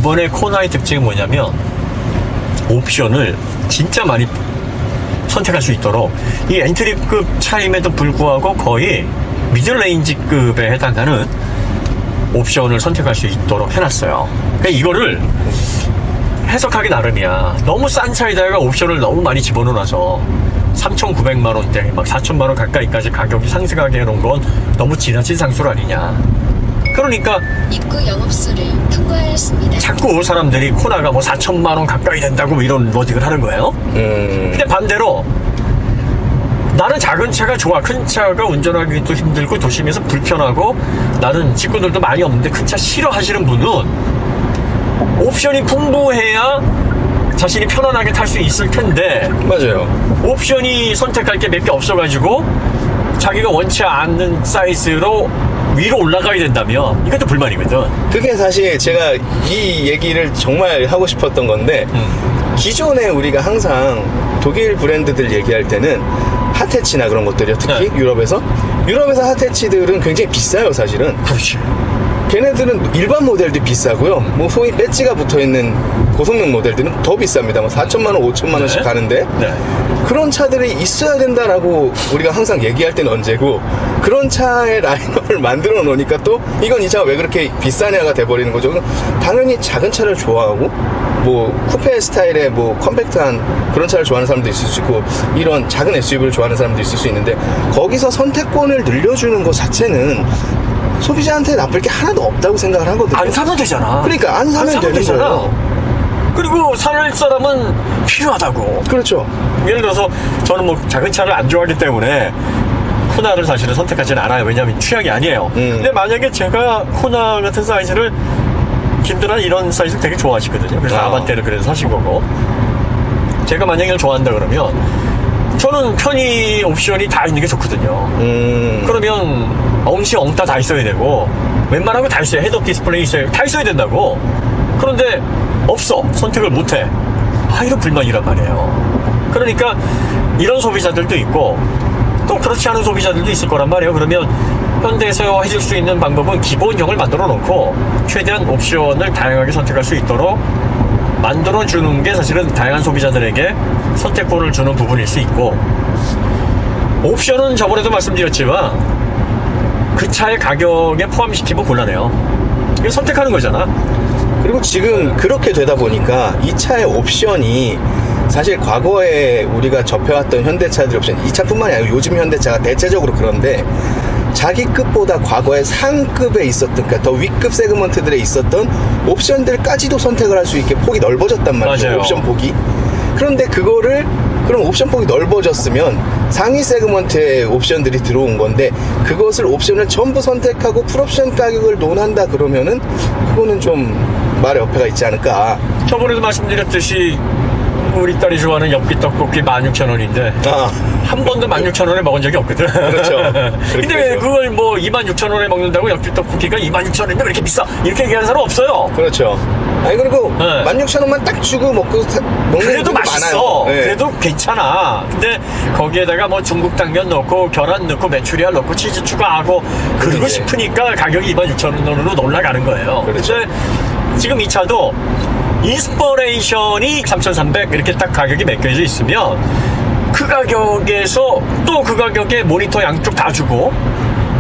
이번에 코나의 특징이 뭐냐면 옵션을 진짜 많이 선택할 수 있도록 이 엔트리급 차임에도 불구하고 거의 미들 레인지급에 해당하는 옵션을 선택할 수 있도록 해놨어요. 그러니까 이거를 해석하기 나름이야. 너무 싼 차에다가 옵션을 너무 많이 집어넣어놔서 3,900만원대 막 4,000만원 가까이까지 가격이 상승하게 해놓은 건 너무 지나친 상술 아니냐. 그러니까 입구 영업소를 통과하였습니다. 자꾸 사람들이 코나가 뭐 4,000만원 가까이 된다고 이런 로직을 하는 거예요. 근데 반대로 나는 작은 차가 좋아. 큰 차가 운전하기도 힘들고 도심에서 불편하고 나는 식구들도 많이 없는데 큰 차 싫어하시는 분은 옵션이 풍부해야 자신이 편안하게 탈 수 있을 텐데 맞아요. 옵션이 선택할 게 몇 개 없어가지고 자기가 원치 않는 사이즈로 위로 올라가야 된다면 이것도 불만이거든. 그게 사실 제가 이 얘기를 정말 하고 싶었던 건데 기존에 우리가 항상 독일 브랜드들 얘기할 때는 핫해치나 그런 것들이요. 특히 네. 유럽에서 핫해치들은 굉장히 비싸요 사실은. 그렇지. 걔네들은 일반 모델도 비싸고요. 뭐 소위 배지가 붙어있는 고성능 모델들은 더 비쌉니다. 뭐 4천만 원, 5천만 원씩 네. 가는데 네. 그런 차들이 있어야 된다라고 우리가 항상 얘기할 때는 언제고 그런 차의 라인업을 만들어 놓으니까 또 이건 이 차가 왜 그렇게 비싸냐가 돼버리는 거죠. 당연히 작은 차를 좋아하고 뭐 쿠페 스타일의 뭐 컴팩트한 그런 차를 좋아하는 사람도 있을 수 있고 이런 작은 SUV를 좋아하는 사람도 있을 수 있는데 거기서 선택권을 늘려주는 것 자체는 소비자한테 나쁠 게 하나도 없다고 생각을 하거든요. 안 사도 되잖아. 그러니까 안 사면 되는 거예요. 그리고 살 사람은 필요하다고. 그렇죠. 예를 들어서 저는 뭐 작은 차를 안 좋아하기 때문에 코나를 사실은 선택하지는 않아요. 왜냐하면 취향이 아니에요. 근데 만약에 제가 코나 같은 사이즈를 김도란 이런 사이즈 되게 좋아하시거든요. 그래서 아반떼를 그래서 사신 거고 제가 만약에 이걸 좋아한다 그러면 저는 편의 옵션이 다 있는 게 좋거든요. 그러면 엄시 엉따 다 있어야 되고 웬만한 거 다 있어요. 헤드업 디스플레이 있어요. 다 있어야 된다고. 그런데 없어. 선택을 못해. 이런 불만이란 말이에요. 그러니까 이런 소비자들도 있고 또 그렇지 않은 소비자들도 있을 거란 말이에요. 그러면 현대에서 해줄 수 있는 방법은 기본형을 만들어 놓고 최대한 옵션을 다양하게 선택할 수 있도록 만들어주는 게 사실은 다양한 소비자들에게 선택권을 주는 부분일 수 있고 옵션은 저번에도 말씀드렸지만 그 차의 가격에 포함시키면 곤란해요. 이거 선택하는 거잖아. 그리고 지금 그렇게 되다 보니까 이 차의 옵션이 사실 과거에 우리가 접해왔던 현대차들의 옵션 이 차뿐만이 아니고 요즘 현대차가 대체적으로 그런데 자기 급보다 과거에 상급에 있었던 그러니까 더 위급 세그먼트들에 있었던 옵션들까지도 선택을 할 수 있게 폭이 넓어졌단 말이죠. 맞아요. 옵션 폭이. 그런데 그거를 그럼 옵션 폭이 넓어졌으면 상위 세그먼트의 옵션들이 들어온 건데 그것을 옵션을 전부 선택하고 풀옵션 가격을 논한다 그러면은 그거는 좀 말의 어폐가 있지 않을까. 저번에도 말씀드렸듯이 우리 딸이 좋아하는 엽기 떡볶이 16,000원인데 한 번도 16,000원에 먹은 적이 없거든. 그렇죠. 근데 왜 그걸 뭐 26,000원에 먹는다고 엽기 떡볶이가 26,000원인데 왜 이렇게 비싸? 이렇게 얘기하는 사람 없어요. 그렇죠. 아니 그리고 네. 16,000원만 딱 주고 먹는 그래도 경우도 맛있어. 많아요. 네. 그래도 괜찮아. 근데 거기에다가 뭐 중국 당면 넣고 계란 넣고 메추리알 넣고 치즈 추가하고 그러고 그러게. 싶으니까 가격이 26,000원으로 올라가는 거예요. 그렇죠. 근데 지금 이 차도 인스퍼레이션이 3,300 이렇게 딱 가격이 매겨져 있으면 그 가격에서 또 그 가격에 모니터 양쪽 다 주고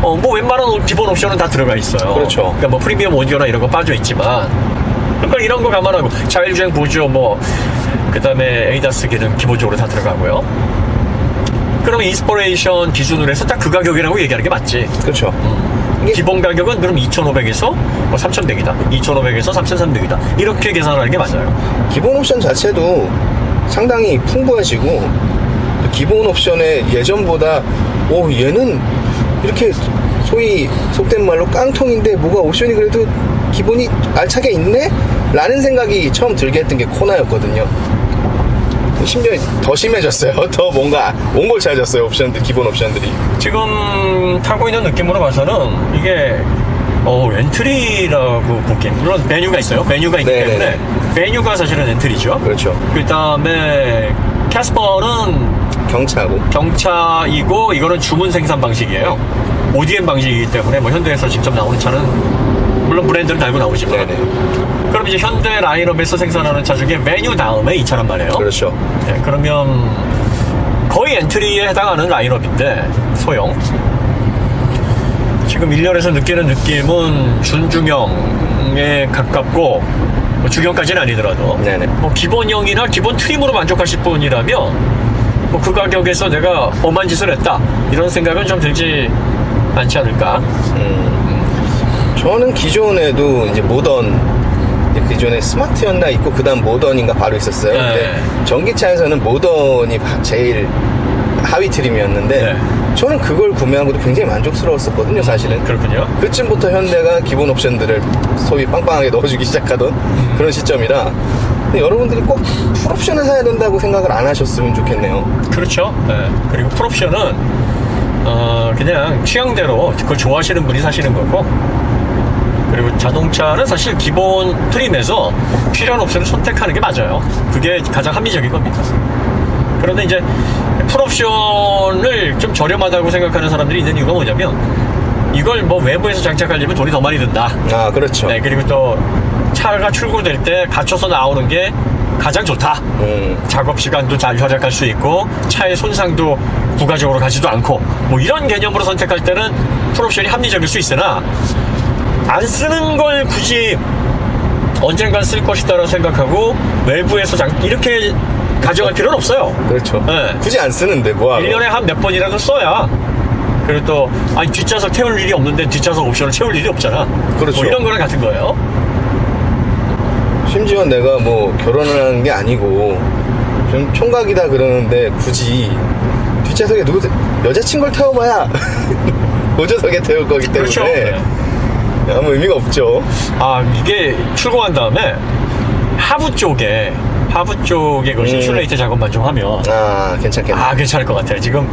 뭐 웬만한 기본 옵션은 다 들어가 있어요. 그렇죠. 그러니까 뭐 프리미엄 오디오나 이런 거 빠져 있지만 그러니까 이런 거 감안하고 자율주행 보조 뭐 그다음에 에이다스 기능 기본적으로 다 들어가고요. 그러면 인스퍼레이션 기준으로 해서 딱 그 가격이라고 얘기하는 게 맞지. 그렇죠. 기본 가격은 그럼 2,500에서 3,100이다. 2,500에서 3,300이다. 이렇게 계산하는 게 맞아요. 기본 옵션 자체도 상당히 풍부하시고 기본 옵션의 예전보다 얘는 이렇게 소위 속된 말로 깡통인데 뭐가 옵션이 그래도 기본이 알차게 있네? 라는 생각이 처음 들게 했던 게 코나였거든요. 심지어 더 심해졌어요. 더 뭔가 옹골차졌어요. 옵션들, 기본 옵션들이. 지금 타고 있는 느낌으로 봐서는 이게 엔트리라고 보기엔 물론 메뉴가 있어요. 메뉴가 있기 네네네. 때문에 메뉴가 사실은 엔트리죠. 그렇죠. 그 다음에 캐스퍼는 경차이고 이거는 주문 생산 방식이에요. ODM 방식이기 때문에 뭐 현대에서 직접 나오는 차는 물론 브랜드는 달고 나오지만 네네. 그럼 이제 현대 라인업에서 생산하는 차 중에 메뉴 다음에 이 차란 말이에요. 그렇죠. 네, 그러면 거의 엔트리에 해당하는 라인업인데 소형. 지금 1년에서 느끼는 느낌은 준중형에 가깝고 뭐 중형까지는 아니더라도 네네. 뭐 기본형이나 기본 트림으로 만족하실 분이라면 뭐 그 가격에서 내가 엄한 짓을 했다 이런 생각은 좀 들지 않지 않을까. 저는 기존에도 이제 모던, 기존에 스마트였나 있고 그 다음 모던인가 바로 있었어요. 네. 근데 전기차에서는 모던이 제일 하위 트림이었는데 네. 저는 그걸 구매한 것도 굉장히 만족스러웠었거든요, 사실은. 그렇군요. 그쯤부터 현대가 기본 옵션들을 소위 빵빵하게 넣어주기 시작하던 그런 시점이라 근데 여러분들이 꼭 풀옵션을 사야 된다고 생각을 안 하셨으면 좋겠네요. 그렇죠. 네. 그리고 풀옵션은 그냥 취향대로 그걸 좋아하시는 분이 사시는 거고, 그리고 자동차는 사실 기본 트림에서 필요한 옵션을 선택하는 게 맞아요. 그게 가장 합리적인 겁니다. 그런데 이제 풀옵션을 좀 저렴하다고 생각하는 사람들이 있는 이유가 뭐냐면 이걸 뭐 외부에서 장착하려면 돈이 더 많이 든다. 아, 그렇죠. 네, 그리고 또 차가 출고될 때 갖춰서 나오는 게 가장 좋다. 작업 시간도 잘 절약할 수 있고 차의 손상도 부가적으로 가지도 않고 뭐 이런 개념으로 선택할 때는 풀옵션이 합리적일 수 있으나 안 쓰는 걸 굳이 언젠간 쓸 것이다라고 생각하고 외부에서 이렇게 가져갈 필요는 없어요. 그렇죠. 네. 굳이 안 쓰는데 뭐하러. 1년에 한 몇 번이라도 써야. 그리고 또 아니 뒷좌석 태울 일이 없는데 뒷좌석 옵션을 채울 일이 없잖아. 그렇죠. 뭐 이런 거랑 같은 거예요. 심지어 내가 뭐 결혼을 하는 게 아니고 좀 총각이다 그러는데 굳이 뒷좌석에 여자친구를 태워봐야 보조석에 태울 거기 때문에 그렇죠. 네. 아무 의미가 없죠. 아, 이게 출고한 다음에 하부 쪽에 그 신슐레이트 작업만 좀 하면 아, 괜찮겠네. 괜찮을 것 같아요. 지금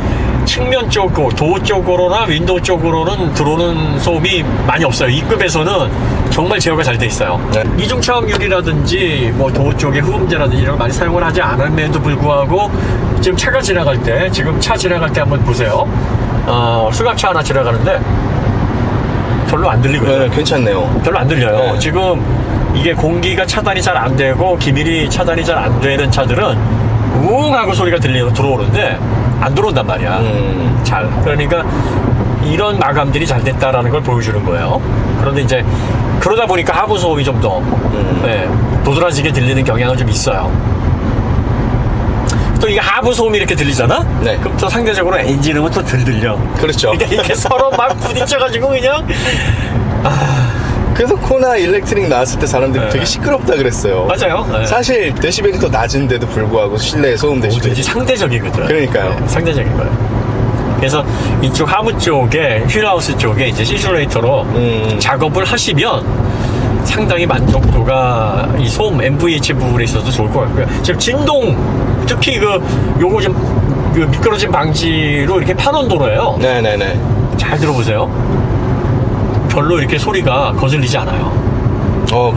측면 쪽, 도어 쪽으로나 윈도우 쪽으로는 들어오는 소음이 많이 없어요. 이 급에서는 정말 제어가 잘 돼 있어요. 네. 이중차음유리라든지 뭐 도어 쪽에 흡음재라든지 이런 걸 많이 사용을 하지 않음에도 불구하고 지금 차가 지나갈 때, 지금 차 지나갈 때 한번 보세요. 수갑차 하나 지나가는데 별로 안 들리거든요. 네, 괜찮네요. 별로 안 들려요. 네. 지금 이게 공기가 차단이 잘 안 되고 기밀이 차단이 잘 안 되는 차들은 웅 하고 소리가 들어오는데 안 들어온단 말이야. 잘. 그러니까 이런 마감들이 잘 됐다라는 걸 보여주는 거예요. 그런데 이제 그러다 보니까 하부 소음이 좀 더 도드라지게 들리는 경향은 좀 있어요. 또 이게 하부 소음이 이렇게 들리잖아? 네. 그럼 또 상대적으로 엔진음은 또 덜 들려. 그렇죠. 그러니까 이렇게 서로 막 부딪혀가지고 그냥 그래서 코나 일렉트릭 나왔을 때 사람들이 네. 되게 시끄럽다 그랬어요. 맞아요. 네. 사실 데시벨이 더 낮은데도 불구하고 실내 소음 데시벨이 뭐든지 상대적이거든. 그러니까요. 네, 상대적인 거예요. 그래서 이쪽 하부 쪽에 휠하우스 쪽에 이제 시뮬레이터로 작업을 하시면 상당히 만족도가 이 소음 MVH 부분에 있어서 좋을 것 같고요. 지금 진동 특히 요거 좀 미끄러짐 방지로 이렇게 판원도로예요. 네네네. 잘 들어보세요. 별로 이렇게 소리가 거슬리지 않아요.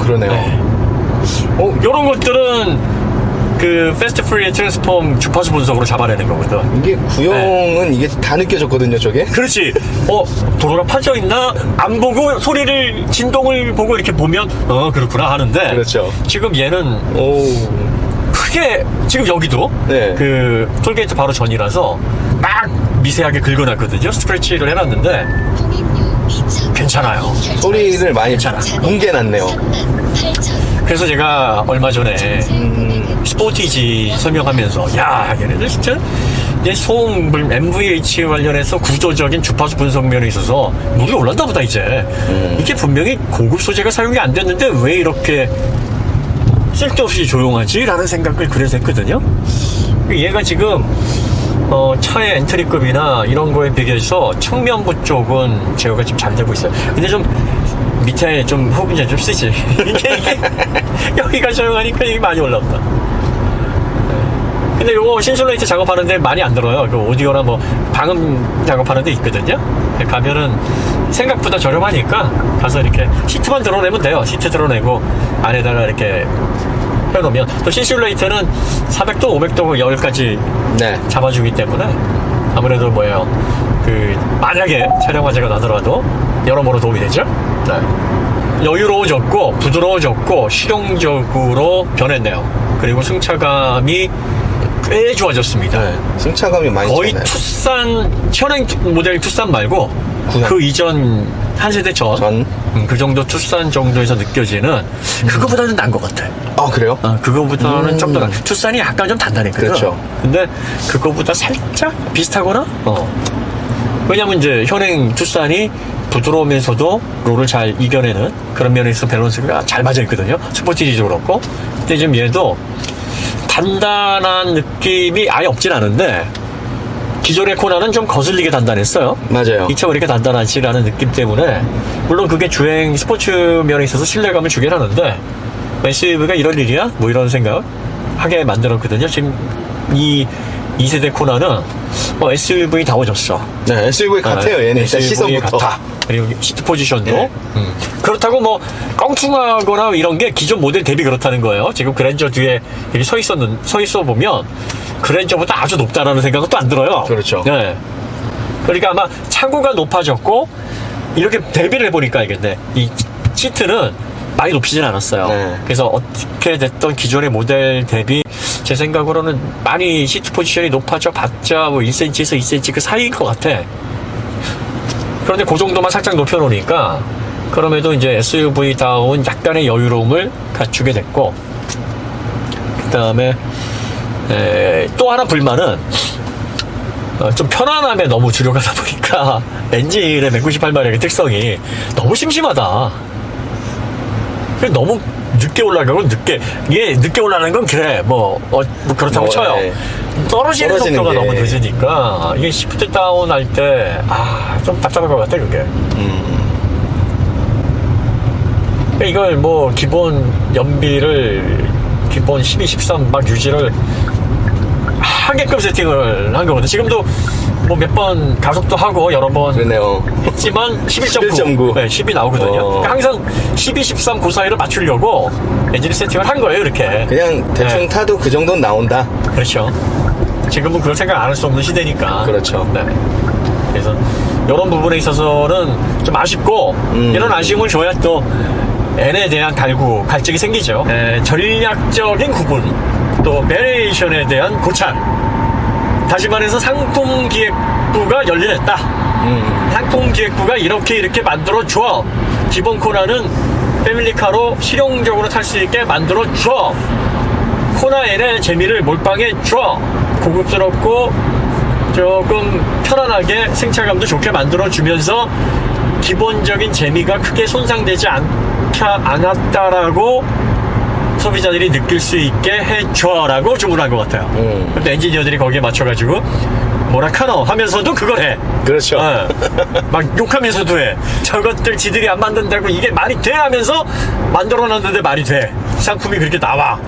그러네요. 네. 이런 것들은 그 패스트 프리의 트랜스폼 주파수 분석으로 잡아내는 거거든. 이게 구형은 이게 다 느껴졌거든요, 저게. 그렇지. 도로가 파져 있나? 안 보고 소리를 진동을 보고 이렇게 보면 그렇구나 하는데. 그렇죠. 지금 얘는 크게 지금 여기도 네. 그 톨게이트 바로 전이라서 막 미세하게 긁어놨거든요. 스크래치를 해놨는데 괜찮아요. 소리를 많이 뭉개놨네요. 그래서 제가 얼마 전에 스포티지 설명하면서 야 얘네들 진짜 내 소음 MVH 관련해서 구조적인 주파수 분석면에 있어서 물이 올랐나 보다 이제. 이게 분명히 고급 소재가 사용이 안 됐는데 왜 이렇게 쓸데없이 조용하지? 라는 생각을 그래서 했거든요. 얘가 지금 차의 엔트리급이나 이런 거에 비교해서 측면부 쪽은 제어가 좀 잘 되고 있어요. 근데 좀 밑에 좀 흡음재 좀 쓰지. 이게 여기가 조용하니까 이게 많이 올라온다. 근데 요거 신슐레이트 작업하는데 많이 안 들어요. 그 오디오나 뭐 방음 작업하는 데 있거든요. 가면은 생각보다 저렴하니까 가서 이렇게 시트만 드러내면 돼요. 시트 드러내고 안에다가 이렇게 펴놓으면 또 신슐레이트는 400도, 500도 열까지 네. 잡아주기 때문에 아무래도 그 만약에 촬영 화재가 나더라도 여러모로 도움이 되죠. 네. 여유로워졌고 부드러워졌고 실용적으로 변했네요. 그리고 승차감이 꽤 좋아졌습니다. 네, 승차감이 많이 거의 좋네요. 투싼 현행 모델 투싼 말고 구산. 그 이전 한 세대 전 그 정도 투싼 정도에서 느껴지는 그거보다는 나은 것 같아. 아, 그래요? 그거보다는 좀 더 투싼이 약간 좀 단단했거든. 그렇죠. 근데 그거보다 살짝 비슷하거나. 왜냐면 이제 현행 투싼이 부드러우면서도 롤을 잘 이겨내는 그런 면에서 밸런스가 잘 맞아 있거든요. 스포티지도 그렇고. 근데 지금 얘도 단단한 느낌이 아예 없진 않은데 기존의 코나는 좀 거슬리게 단단했어요. 맞아요. 이 차가 이렇게 단단하지라는 느낌 때문에 물론 그게 주행 스포츠 면에 있어서 신뢰감을 주긴 하는데 SUV가 이럴 일이야? 뭐 이런 생각 하게 만들었거든요. 지금 이 2세대 코나는 SUV다워졌어. 네, SUV 같아요. 얘는 일단 SUV 시선부터. 같아. 그리고 시트 포지션도. 네. 그렇다고 뭐 껑충하거나 이런 게 기존 모델 대비 그렇다는 거예요. 지금 그랜저 뒤에 이렇게 서 있어 보면 그랜저보다 아주 높다라는 생각은 또 안 들어요. 그렇죠. 네. 그러니까 아마 차고가 높아졌고 이렇게 대비를 해보니까 알겠네. 이 시트는 많이 높이진 않았어요. 네. 그래서 어떻게 됐던 기존의 모델 대비 제 생각으로는 많이 시트 포지션이 높아져 봤자 뭐 1cm에서 2cm 그 사이인 것 같아. 그런데 그 정도만 살짝 높여놓으니까 그럼에도 이제 SUV다운 약간의 여유로움을 갖추게 됐고, 그 다음에 또 하나 불만은 좀 편안함에 너무 주력하다 보니까 엔진의 198마력의 특성이 너무 심심하다. 너무 늦게 올라가고 이게 늦게 올라가는 건 그래 뭐 그렇다고 쳐요. 떨어지는 속도가 게. 너무 늦으니까 이게 시프트 다운 할 때 좀 답답할 것 같아 그게. 이걸 뭐 기본 연비를 기본 12, 13 막 유지를 하게끔 세팅을 한 거거든. 지금도 뭐 몇 번 가속도 하고 여러 번 그러네요. 했지만 11.9 11.9. 네, 10이 나오거든요. 그러니까 항상 12, 13 그 사이를 맞추려고 엔진 세팅을 한 거예요 이렇게. 그냥 대충 네. 타도 그 정도는 나온다. 그렇죠. 지금은 그걸 생각 안 할 수 없는 시대니까. 그렇죠. 네. 그래서 이런 부분에 있어서는 좀 아쉽고 이런 아쉬움을 줘야 또 N에 대한 갈증이 생기죠. 전략적인 구분 또 베리에이션에 대한 고찰. 다시 말해서 상품기획부가 열일했다. 상품기획부가 이렇게 만들어줘. 기본 코나는 패밀리카로 실용적으로 탈 수 있게 만들어줘. 코나 N의 재미를 몰빵해줘. 고급스럽고 조금 편안하게 승차감도 좋게 만들어주면서 기본적인 재미가 크게 손상되지 않았다라고 소비자들이 느낄 수 있게 해줘라고 주문한 것 같아요. 근데 엔지니어들이 거기에 맞춰가지고 뭐라 카노 하면서도 그걸 해. 그렇죠. 막 욕하면서도 해. 저것들 지들이 안 만든다고 이게 말이 돼 하면서 만들어놨는데 말이 돼. 상품이 그렇게 나와.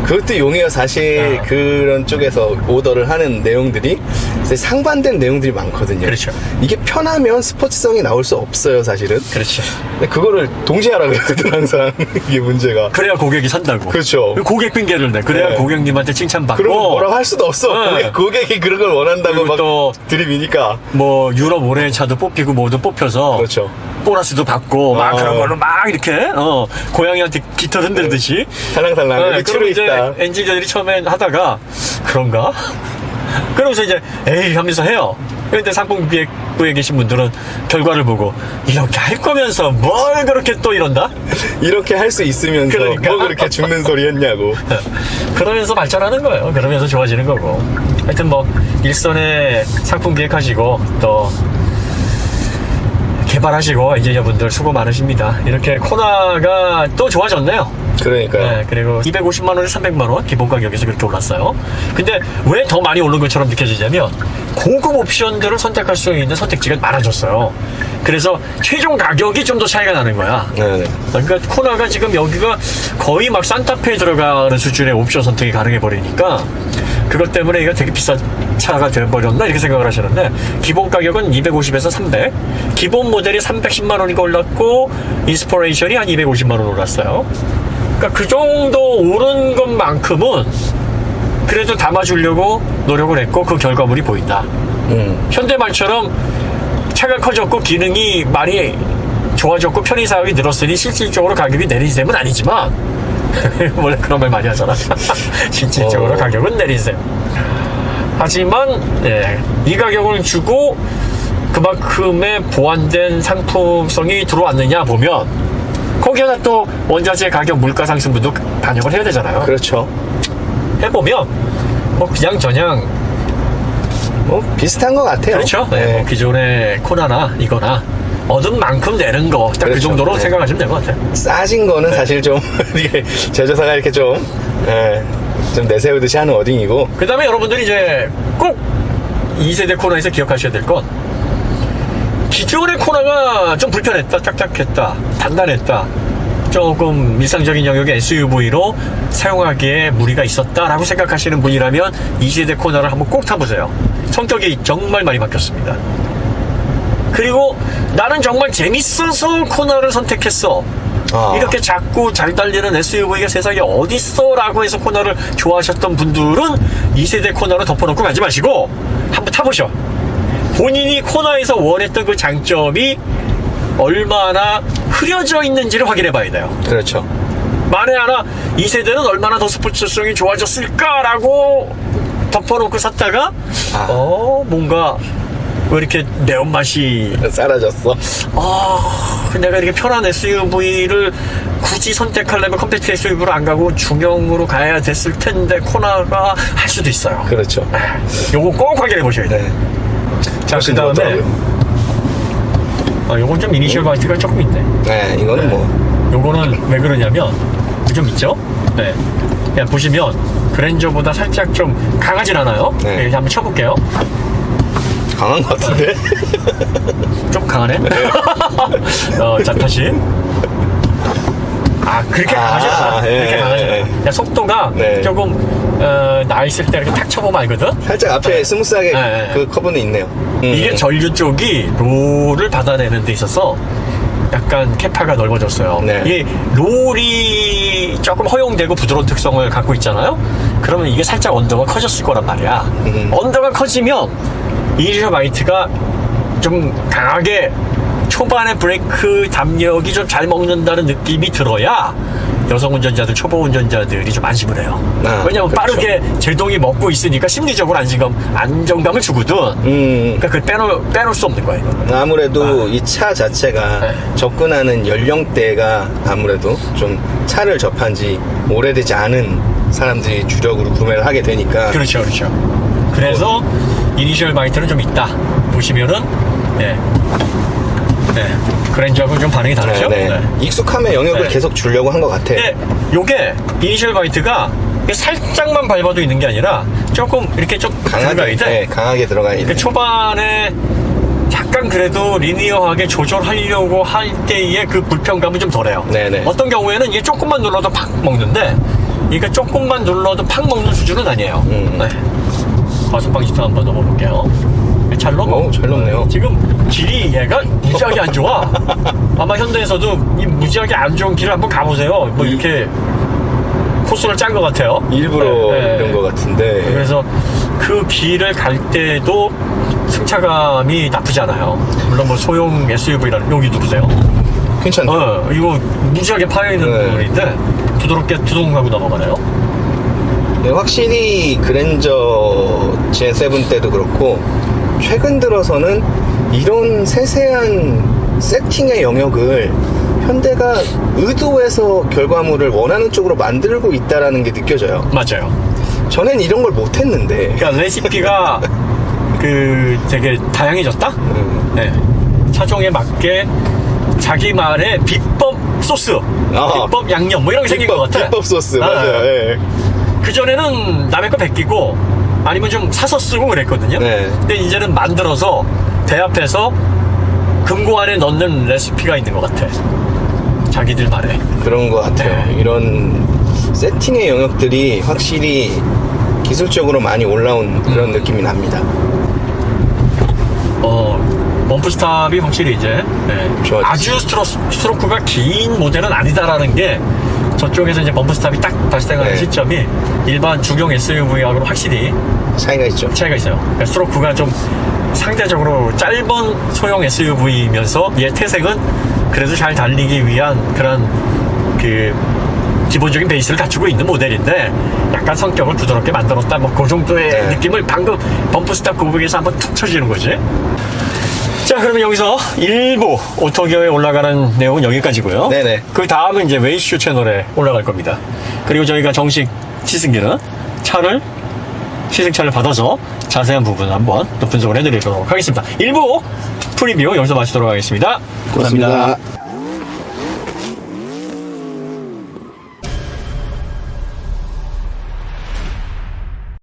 그것도 용이에요. 사실 그런 쪽에서 오더를 하는 내용들이 상반된 내용들이 많거든요. 그렇죠. 이게 편하면 스포츠성이 나올 수 없어요, 사실은. 그렇지. 근데 그거를 동시에 하라 그러거든, 항상. 이게 문제가. 그래야 고객이 산다고. 그렇죠. 고객 핑계를 내. 그래야 네. 고객님한테 칭찬받고. 그럼 뭐라고 할 수도 없어. 네. 고객이 그런 걸 원한다고 그리고 막 또 들이미니까. 뭐 유럽 올해차도 뽑히고 뭐도 뽑혀서 그렇죠. 보너스도 받고 막 그런 걸로 막 이렇게 고양이한테 깃털 흔들듯이 살랑살랑. 여기 그럼 이제 있다. 엔지니어들이 처음엔 하다가 그런가? 그러면서 이제 에이 하면서 해요. 그런데 상품기획부에 계신 분들은 결과를 보고 이렇게 할 거면서 뭘 그렇게 또 이런다? 이렇게 할 수 있으면서 그러니까. 뭐 그렇게 죽는 소리 했냐고. 그러면서 발전하는 거예요. 그러면서 좋아지는 거고. 하여튼 뭐 일선에 상품 기획하시고 또 개발하시고 엔지니어분들 수고 많으십니다. 이렇게 코나가 또 좋아졌네요. 그러니까요. 네, 그리고 250만원에 300만원 기본 가격에서 그렇게 올랐어요. 근데 왜 더 많이 오른 것처럼 느껴지냐면 고급 옵션들을 선택할 수 있는 선택지가 많아졌어요. 그래서 최종 가격이 좀 더 차이가 나는 거야. 네네. 그러니까 코나가 지금 여기가 거의 막 산타페에 들어가는 수준의 옵션 선택이 가능해 버리니까 그것 때문에 이거 되게 비싼 차가 돼버렸나 이렇게 생각을 하시는데 기본 가격은 250에서 300, 기본 모델이 310만 원이가 올랐고 인스퍼레이션이 한 250만 원 올랐어요. 그러니까 그 정도 오른 것만큼은 그래도 담아주려고 노력을 했고 그 결과물이 보인다. 현대말처럼 차가 커졌고 기능이 많이 좋아졌고 편의사항이 늘었으니 실질적으로 가격이 내린 셈은 아니지만 원래 그런 말 많이 하잖아. 실질적으로 가격은 내린 셈. 하지만 이 가격을 주고 그만큼의 보완된 상품성이 들어왔느냐 보면 거기에다 또 원자재 가격 물가 상승분도 반영을 해야 되잖아요. 그렇죠. 해보면 뭐 그냥 저냥 뭐 비슷한 것 같아요. 그렇죠. 뭐 기존의 코나나 이거나 얻은 만큼 내는 거 딱 그 그렇죠. 정도로 생각하시면 될 것 같아요. 싸진 거는 사실 좀 이게 제조사가 이렇게 좀 내세우듯이 하는 워딩이고. 그 다음에 여러분들이 이제 꼭 2세대 코나에서 기억하셔야 될 건 기존의 코나가 좀 불편했다, 딱딱했다, 단단했다, 조금 일상적인 영역의 SUV로 사용하기에 무리가 있었다라고 생각하시는 분이라면 2세대 코나를 한번 꼭 타보세요. 성격이 정말 많이 바뀌었습니다. 그리고 나는 정말 재밌어서 코나를 선택했어. 이렇게 작고 잘 달리는 SUV가 세상에 어딨어 라고 해서 코나를 좋아하셨던 분들은 2세대 코나로 덮어놓고 가지 마시고 한번 타보셔. 본인이 코나에서 원했던 그 장점이 얼마나 흐려져 있는지를 확인해 봐야 돼요. 그렇죠. 만에 하나 2세대는 얼마나 더 스포츠성이 좋아졌을까라고 덮어놓고 샀다가 뭔가 왜 이렇게 매운맛이 사라졌어. 내가 이렇게 편한 SUV를 굳이 선택하려면 컴팩트 SUV로 안 가고 중형으로 가야 됐을 텐데 코나가 할 수도 있어요. 그렇죠. 요거 꼭 확인해 보셔야 돼요. 자, 그 다음에 요건 좀 이니셜 바이트가 조금 있네. 네, 이거는 뭐 요거는 왜 그러냐면 좀 있죠. 네. 그냥 보시면 그랜저보다 살짝 좀 강하진 않아요. 네. 한번 쳐볼게요. 강한 것 같은데? 좀 강하네. 자, 다시. 그렇게 강하지 않아. 그렇게 강하지 않아. 그냥 속도가 조금 나 있을 때 이렇게 탁 쳐보면 알거든. 살짝 앞에 스무스하게 그 커브는 있네요. 이게 전류 쪽이 롤을 받아내는 데 있어서 약간 캐파가 넓어졌어요. 이 롤이 조금 허용되고 부드러운 특성을 갖고 있잖아요. 그러면 이게 살짝 언더가 커졌을 거란 말이야. 언더가 커지면 이니셜 바이트가 좀 강하게 초반에 브레이크 담력이 좀 잘 먹는다는 느낌이 들어야 여성 운전자들, 초보 운전자들이 좀 안심을 해요. 왜냐면 그렇죠. 빠르게 제동이 먹고 있으니까 심리적으로 안정감을 주거든. 그러니까 그걸 빼놓을 수 없는 거예요. 아무래도 이 차 자체가 접근하는 연령대가 아무래도 좀 차를 접한 지 오래되지 않은 사람들이 주력으로 구매를 하게 되니까. 그렇죠. 그래서 이니셜 바이트는 좀 있다. 보시면은 그랜저하고 좀 반응이 다르죠? 익숙함의 영역을 계속 주려고 한 것 같아요. 근데 요게 이니셜 바이트가 살짝만 밟아도 있는 게 아니라 조금 이렇게 좀 들어가야 돼. 강하게 들어가야 돼. 초반에 약간 그래도 리니어하게 조절하려고 할 때의 그 불편감은 좀 덜해요. 어떤 경우에는 이게 조금만 눌러도 팍 먹는데 이게 조금만 눌러도 팍 먹는 수준은 아니에요. 가속방 시트 한번 넣어볼게요. 잘 넘어. 잘 넘네요. 지금 길이 얘가 무지하게 안 좋아. 아마 현대에서도 이 무지하게 안 좋은 길을 한번 가보세요. 뭐 이렇게 코스를 짠 것 같아요. 일부러 이런 것 같은데. 그래서 그 길을 갈 때도 승차감이 나쁘지 않아요. 물론 뭐 소형 SUV라는 여기 누르세요. 괜찮죠? 이거 무지하게 파여있는 부분인데 부드럽게 두둥하고 넘어가네요. 확실히 그랜저 G7 때도 그렇고 최근 들어서는 이런 세세한 세팅의 영역을 현대가 의도해서 결과물을 원하는 쪽으로 만들고 있다라는 게 느껴져요. 맞아요. 전엔 이런 걸 못했는데. 그러니까 레시피가 되게 다양해졌다. 차종에 맞게 자기만의 비법 소스, 비법 양념 뭐 이런 게 생긴 것 같아. 비법 소스 맞아요. 그 전에는 남의 거 베끼고 아니면 좀 사서 쓰고 그랬거든요. 근데 이제는 만들어서 대합해서 금고 안에 넣는 레시피가 있는 것 같아. 자기들만의. 그런 것 같아요. 이런 세팅의 영역들이 확실히 기술적으로 많이 올라온 그런 느낌이 납니다. 범프스탑이 확실히 이제 아주 스트로크가 긴 모델은 아니다라는 게 저쪽에서 이제 범프스탑이 딱 발생하는 시점이 일반 중형 SUV하고는 확실히 차이가 있죠. 그러니까 스트로크가 좀 상대적으로 짧은 소형 SUV이면서 얘 태색은 그래도 잘 달리기 위한 그런 그 기본적인 베이스를 갖추고 있는 모델인데 약간 성격을 부드럽게 만들었다 뭐 그 정도의 네. 느낌을 방금 범프스탑 고백에서 한번 툭 쳐지는 거지. 자, 그러면 여기서 일부 오토기어에 올라가는 내용은 여기까지고요. 네네. 그 다음은 이제 웨이쇼 채널에 올라갈 겁니다. 그리고 저희가 정식 시승기는 시승차를 받아서 자세한 부분 한번 또 분석을 해드리도록 하겠습니다. 일부 프리뷰 여기서 마치도록 하겠습니다. 고맙습니다.